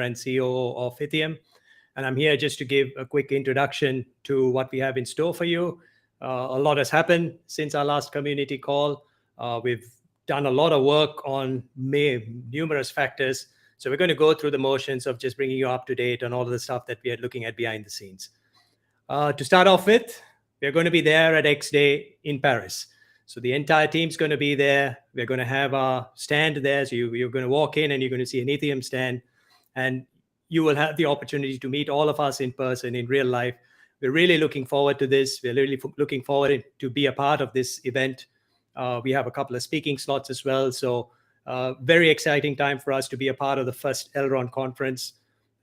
and CEO of Itheum. And I'm here just to give a quick introduction to what we have in store for you. A lot has happened since our last community call. We've done a lot of work on numerous factors. So we're going to go through the motions of just bringing you up to date on all of the stuff that we are looking at behind the scenes. To start off with, we're going to be there at X Day in Paris. So the entire team's going to be there. We're going to have our stand there. So you're going to walk in and you're going to see an Itheum stand. And you will have the opportunity to meet all of us in person, in real life. We're really looking forward to this. We're really looking forward to be a part of this event. We have a couple of speaking slots as well. So very exciting time for us to be a part of the first Elrond conference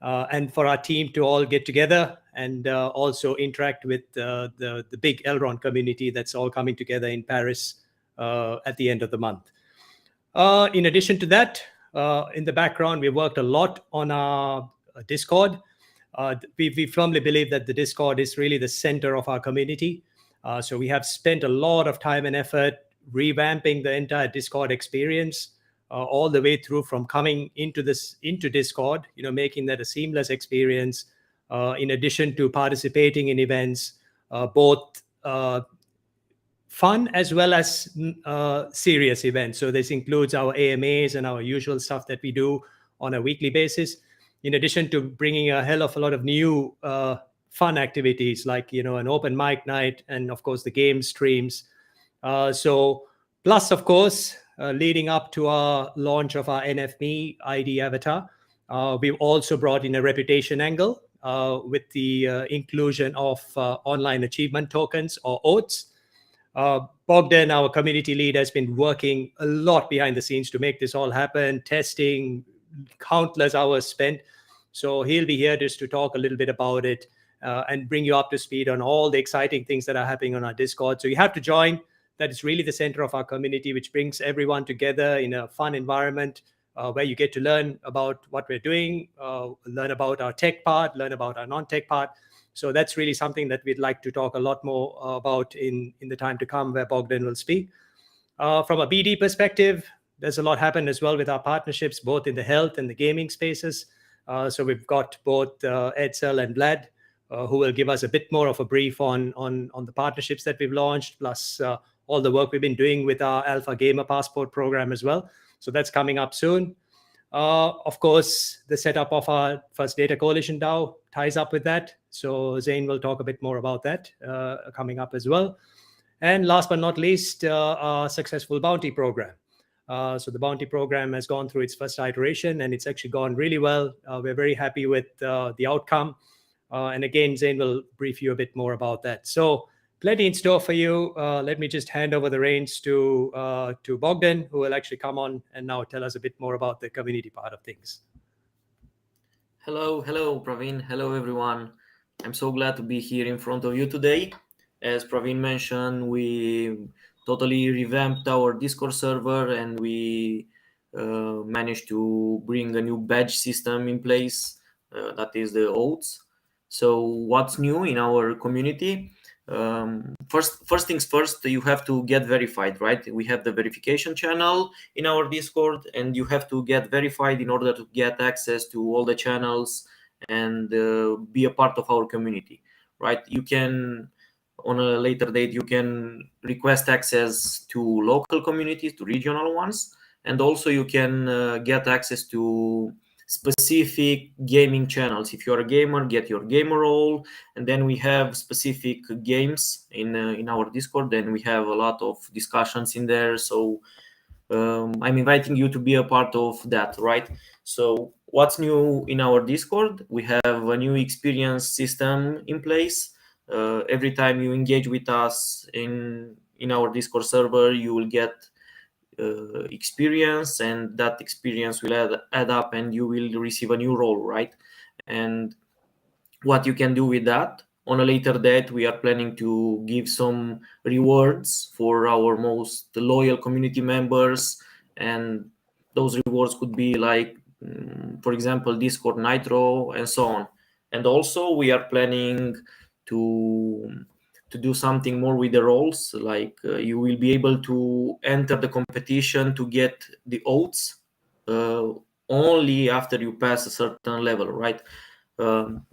and for our team to all get together and also interact with the big Elrond community that's all coming together in Paris at the end of the month. In addition to that, in the background, we worked a lot on our Discord. We firmly believe that the Discord is really the center of our community. So we have spent a lot of time and effort revamping the entire Discord experience all the way through from coming into Discord, making that a seamless experience. In addition to participating in events, both fun as well as serious events. So this includes our AMAs and our usual stuff that we do on a weekly basis, in addition to bringing a hell of a lot of new fun activities like, an open mic night and, of course, the game streams. So plus, of course, leading up to our launch of our NFMe ID avatar, we've also brought in a reputation angle with the inclusion of online achievement tokens or OATs. Bogdan, our community lead, has been working a lot behind the scenes to make this all happen, testing, countless hours spent. So he'll be here just to talk a little bit about it and bring you up to speed on all the exciting things that are happening on our Discord. So you have to join. That is really the center of our community, which brings everyone together in a fun environment where you get to learn about what we're doing, learn about our tech part, learn about our non-tech part. So that's really something that we'd like to talk a lot more about in the time to come, where Bogdan will speak. From a BD perspective, there's a lot happened as well with our partnerships, both in the health and the gaming spaces. So we've got both Edsel and Vlad, who will give us a bit more of a brief on the partnerships that we've launched, plus all the work we've been doing with our Alpha Gamer Passport program as well. So that's coming up soon. Of course, the setup of our first Data Coalition DAO ties up with that. So Zane will talk a bit more about that coming up as well. And last but not least, our successful bounty program. So the bounty program has gone through its first iteration and it's actually gone really well. We're very happy with the outcome. And again, Zane will brief you a bit more about that. So plenty in store for you. Let me just hand over the reins to Bogdan, who will actually come on and now tell us a bit more about the community part of things. Hello, Praveen. Hello, everyone. I'm so glad to be here in front of you today. As Praveen mentioned, we totally revamped our Discord server and we managed to bring a new badge system in place, that is the oaths. So what's new in our community? First things first, you have to get verified, right? We have the verification channel in our Discord and you have to get verified in order to get access to all the channels and be a part of our community, right? You can, on a later date, you can request access to local communities, to regional ones, and also you can get access to specific gaming channels. If you're a gamer, get your gamer role, and then we have specific games in our Discord, and we have a lot of discussions in there. So I'm inviting you to be a part of that, right? So what's new in our Discord? We have a new experience system in place. Every time you engage with us in our Discord server, you will get experience, and that experience will add up and you will receive a new role, right? And what you can do with that, on a later date, we are planning to give some rewards for our most loyal community members, and those rewards could be like, for example, Discord Nitro and so on. And also we are planning to do something more with the roles, like you will be able to enter the competition to get the oaths only after you pass a certain level, right?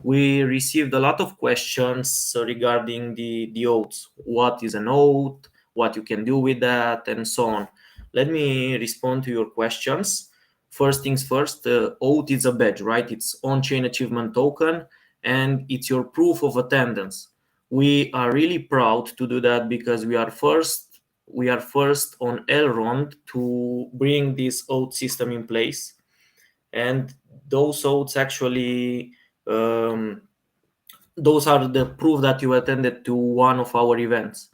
We received a lot of questions regarding the oaths. What is an oath? What you can do with that, and so on. Let me respond to your questions. First things first, oath is a badge, right? It's on-chain achievement token, and it's your proof of attendance. We are really proud to do that because we are first on Elrond to bring this oath system in place, and those oaths actually those are the proof that you attended to one of our events.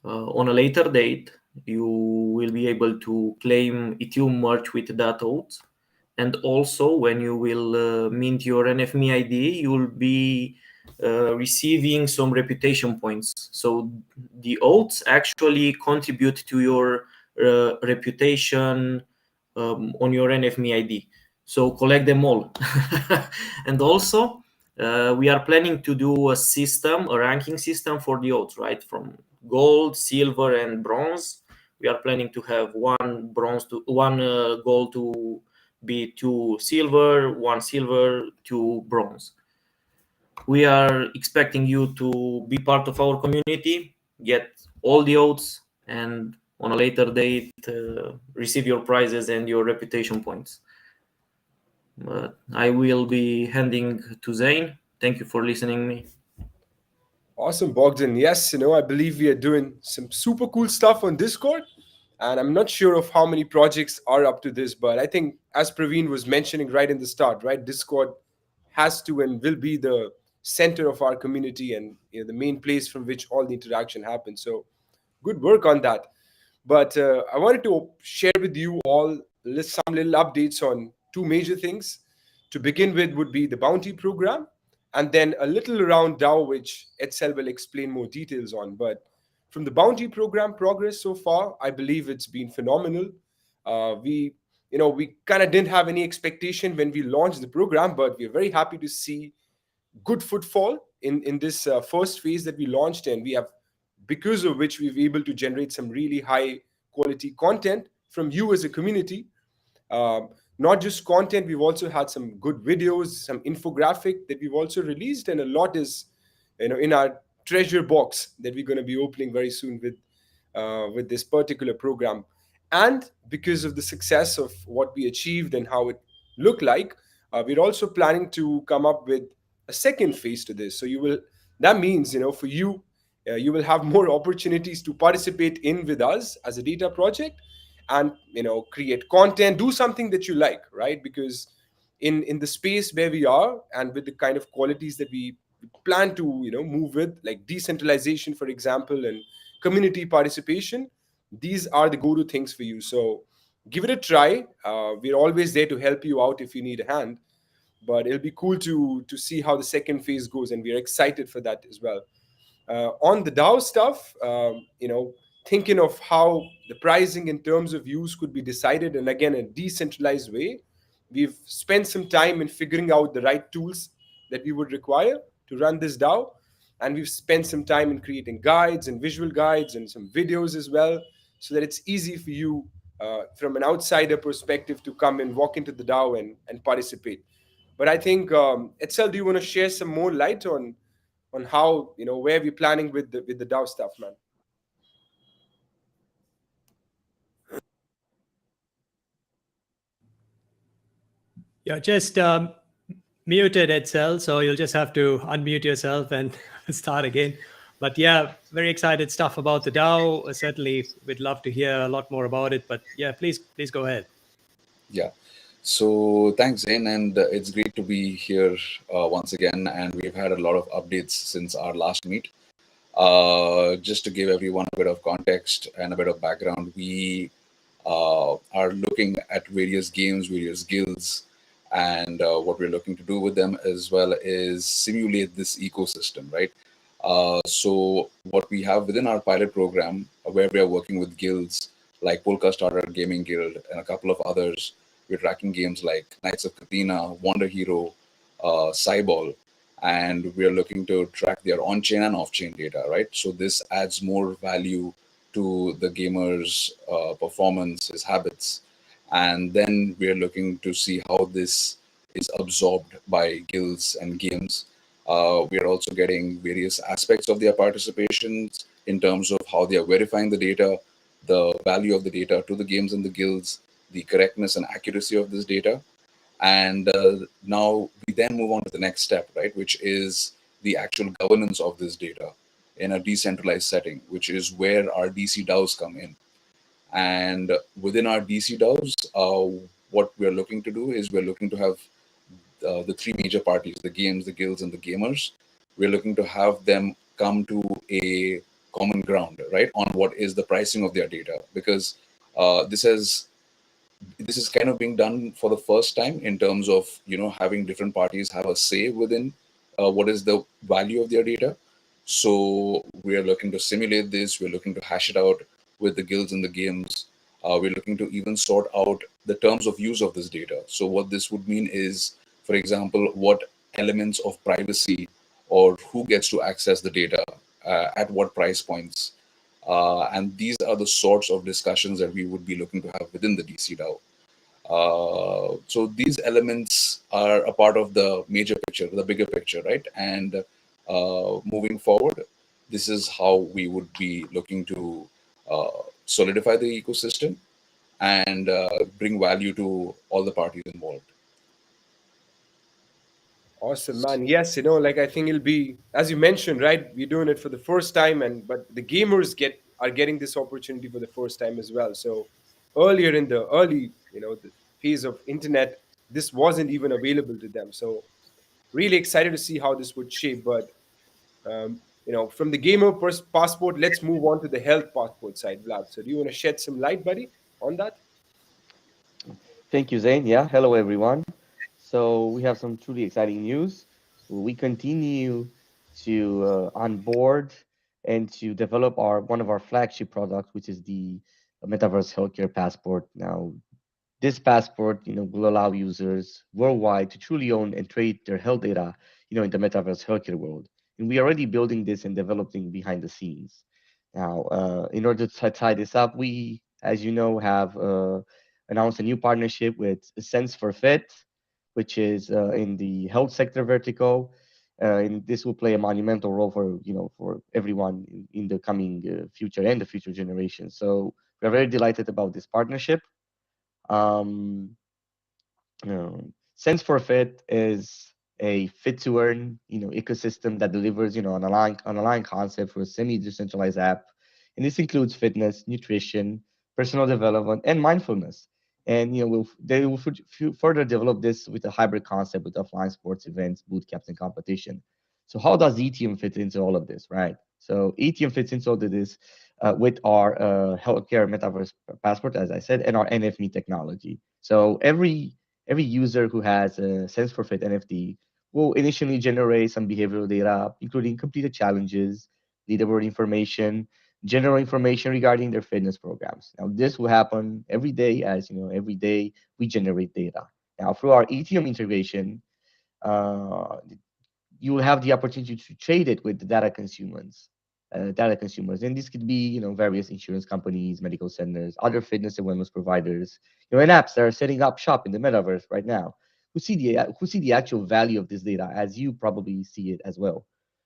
On a later date, you will be able to claim Itheum merch with that oath. And also, when you will mint your NFMe ID, you will be receiving some reputation points. So the oaths actually contribute to your reputation on your NFMe ID. So collect them all. And also, we are planning to do a ranking system for the oaths, right? From gold, silver, and bronze. We are planning to have one gold to be 2 silver, 1 silver, 2 bronze. We are expecting you to be part of our community, get all the oaths, and on a later date, receive your prizes and your reputation points. But I will be handing to Zane. Thank you for listening to me. Awesome, Bogdan. Yes, I believe we are doing some super cool stuff on Discord. And I'm not sure of how many projects are up to this, but I think, as Praveen was mentioning right in the start, right, Discord has to and will be the center of our community, and the main place from which all the interaction happens. So good work on that. But I wanted to share with you all some little updates on two major things. To begin with would be the bounty program, and then a little around DAO, which Etzel will explain more details on. But from the bounty program progress so far, I believe it's been phenomenal. We kind of didn't have any expectation when we launched the program, but we're very happy to see good footfall in this first phase that we launched, and we have, because of which we've able to generate some really high quality content from you as a community. um, Not just content, we've also had some good videos, some infographic that we've also released, and a lot is in our treasure box that we're going to be opening very soon with this particular program. And because of the success of what we achieved and how it looked like, we're also planning to come up with a second phase to this. So that means, for you, you will have more opportunities to participate in with us as a data project, and create content, do something that you like, right? Because in the space where we are, and with the kind of qualities that we plan to move with, like decentralization, for example, and community participation, these are the go-to things for you. So give it a try. We're always there to help you out if you need a hand, but it'll be cool to see how the second phase goes, and we're excited for that as well. On the DAO stuff, thinking of how the pricing in terms of use could be decided, and again, a decentralized way, we've spent some time in figuring out the right tools that we would require to run this DAO. And we've spent some time in creating guides and visual guides and some videos as well, so that it's easy for you, from an outsider perspective, to come and walk into the DAO and participate. But I think, Etzel, do you want to share some more light on how, where we're planning with the DAO stuff, man? Yeah, just muted Etzel, so you'll just have to unmute yourself and start again. But yeah, very excited stuff about the DAO. Certainly, we'd love to hear a lot more about it. But yeah, please go ahead. Yeah. So thanks, Zane, and it's great to be here once again. And we've had a lot of updates since our last meet. Just to give everyone a bit of context and a bit of background, we are looking at various games, various guilds, and what we're looking to do with them as well is simulate this ecosystem, right? So what we have within our pilot program, where we are working with guilds like Polka Starter Gaming Guild and a couple of others, we're tracking games like Knights of Katina, Wonder Hero, Cyball, and we are looking to track their on-chain and off-chain data, right? So this adds more value to the gamer's performance, his habits, And then we are looking to see how this is absorbed by guilds and games. We are also getting various aspects of their participations in terms of how they are verifying the data, the value of the data to the games and the guilds, the correctness and accuracy of this data. And now we then move on to the next step, right, which is the actual governance of this data in a decentralized setting, which is where our DC DAOs come in. And within our DC DAOs, what we're looking to do is we're looking to have the three major parties, the games, the guilds, and the gamers. We're looking to have them come to a common ground, right, on what is the pricing of their data, because this has this is kind of being done for the first time in terms of having different parties have a say within what is the value of their data. So we are looking to simulate this. We're looking to hash it out with the guilds and the games. We're looking to even sort out the terms of use of this data. So what this would mean is, for example, what elements of privacy or who gets to access the data at what price points. And these are the sorts of discussions that we would be looking to have within the DC DAO. So these elements are a part of the major picture, the bigger picture, right? And moving forward, this is how we would be looking to solidify the ecosystem and bring value to all the parties involved. Awesome, man. Yes, like I think it'll be, as you mentioned, right? We're doing it for the first time, and but the gamers are getting this opportunity for the first time as well. So earlier in the early, the phase of internet, this wasn't even available to them. So really excited to see how this would shape. But from the gamer passport, let's move on to the health passport side, Vlad. So do you want to shed some light, buddy, on that? Thank you, Zain. Yeah, hello everyone. So we have some truly exciting news. We continue to onboard and to develop our one of our flagship products, which is the Metaverse Healthcare Passport. Now, this passport, will allow users worldwide to truly own and trade their health data, in the metaverse healthcare world. And we are already building this and developing behind the scenes. Now, in order to tie this up, we, as you know, have announced a new partnership with Sense for Fit, which is in the health sector vertical. And this will play a monumental role for for everyone in the coming future and the future generations. So we're very delighted about this partnership. Um, Sense for Fit is a fit to earn, ecosystem that delivers, an aligned concept for a semi-decentralized app. And this includes fitness, nutrition, personal development, and mindfulness. And they will further develop this with a hybrid concept with offline sports events, boot camps, and competition. So how does Etheum fit into all of this, right? So Etheum fits into all of this with our healthcare metaverse passport, as I said, and our NFMe technology. So every user who has a Sense for Fit NFT will initially generate some behavioral data, including completed challenges, leaderboard information, general information regarding their fitness programs. Now, this will happen every day, as every day we generate data. Now, through our Ethereum integration, uh, you will have the opportunity to trade it with the data consumers, and this could be various insurance companies, medical centers, other fitness and wellness providers, and apps that are setting up shop in the metaverse right now, who see the actual value of this data, as you probably see it as well.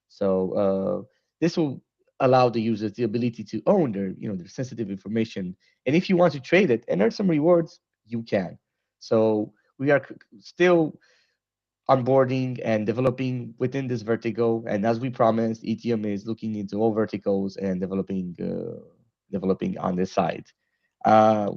So this will allow the users the ability to own their sensitive information, and if you want to trade it and earn some rewards, you can. So we are still onboarding and developing within this vertical. And as we promised, Ethereum is looking into all verticals and developing on this side.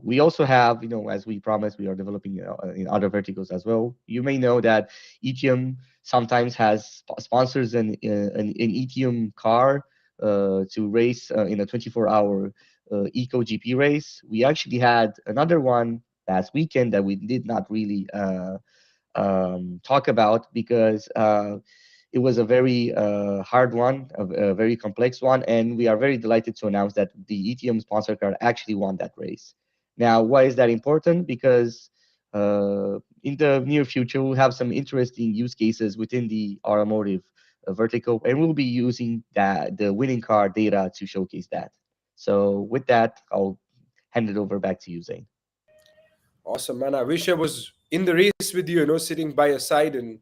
We also have, as we promised, we are developing in other verticals as well. You may know that Ethereum sometimes has sponsors an Ethereum car to race in a 24-hour Eco GP race. We actually had another one last weekend that we did not really talk about because it was a very hard one, a very complex one, and we are very delighted to announce that the ETM sponsor card actually won that race. Now, why is that important? Because in the near future, we'll have some interesting use cases within the automotive vertical, and we'll be using the winning car data to showcase that. So with that, I'll hand it over back to you, Zane. Awesome, man. I wish I was in the race with you, sitting by your side and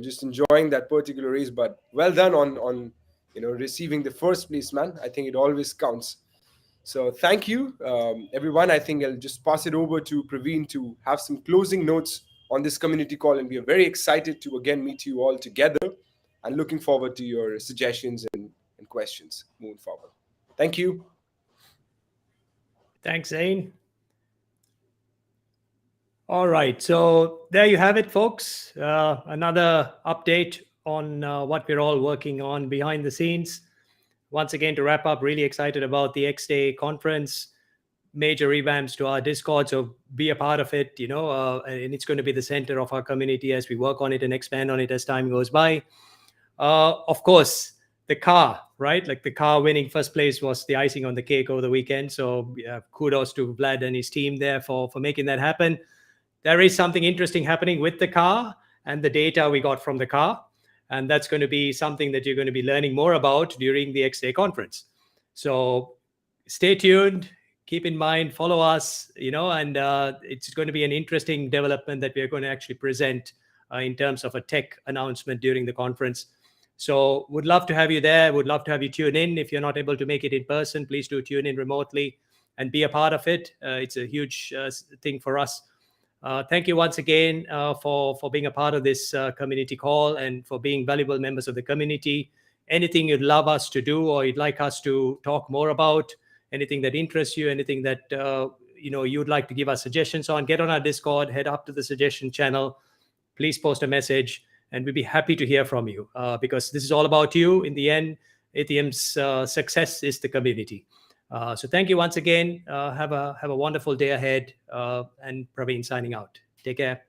just enjoying that particular race. But well done on receiving the first place, man. I think it always counts. So thank you, everyone. I think I'll just pass it over to Praveen to have some closing notes on this community call, and we are very excited to again meet you all together, and looking forward to your suggestions and questions moving forward. Thank you. Thanks, Zane. All right, so there you have it, folks. Another update on what we're all working on behind the scenes. Once again, to wrap up, really excited about the X-Day conference, major revamps to our Discord, so be a part of it, and it's going to be the center of our community as we work on it and expand on it as time goes by. Of course, the car, right? Like the car winning first place was the icing on the cake over the weekend. So kudos to Vlad and his team there for making that happen. There is something interesting happening with the car and the data we got from the car. And that's going to be something that you're going to be learning more about during the X-Day conference. So stay tuned, keep in mind, follow us, and it's going to be an interesting development that we're going to actually present in terms of a tech announcement during the conference. So would love to have you there. Would love to have you tune in. If you're not able to make it in person, please do tune in remotely and be a part of it. It's a huge thing for us. Thank you once again for being a part of this community call and for being valuable members of the community. Anything you'd love us to do or you'd like us to talk more about, anything that interests you, anything that you'd like to give us suggestions on, get on our Discord, head up to the suggestion channel. Please post a message, and we'd be happy to hear from you because this is all about you. In the end, Itheum's success is the community. So thank you once again. Have a wonderful day ahead. And Praveen signing out. Take care.